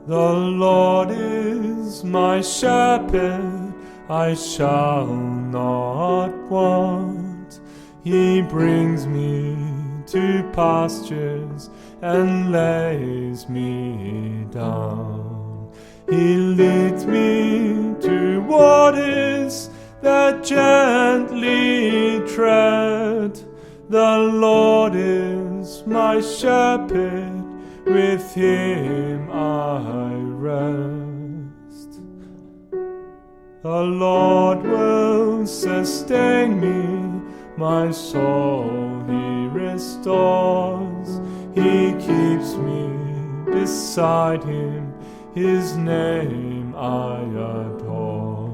The Lord is my shepherd, I shall not want. He brings me to pastures and lays me down. He leads me to waters that gently tread. The Lord is my shepherd, with him I rest. The Lord will sustain me, my soul he restores. He keeps me beside him, his name I adore.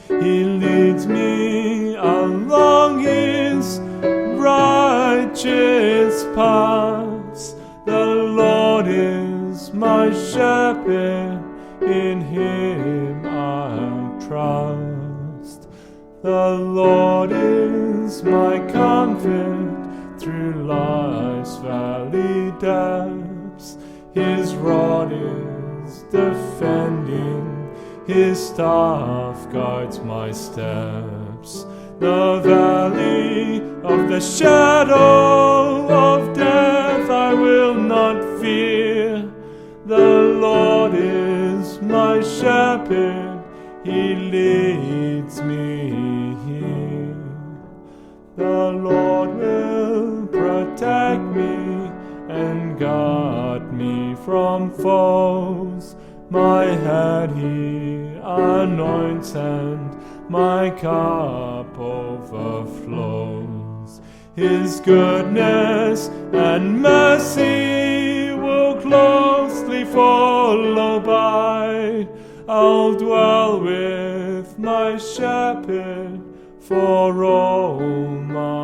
He leads me along his righteous paths. The Lord is my shepherd, in him I trust. The Lord is my comfort through life's valley depths. His rod is defending, his staff guides my steps. The valley of the shadow of death I will not fear. The Lord is my shepherd, he leads me here. The Lord will protect me and guard me from foes. My head he anoints and my cup overflows. His goodness and mercy will closely follow by. I'll dwell with my shepherd for all my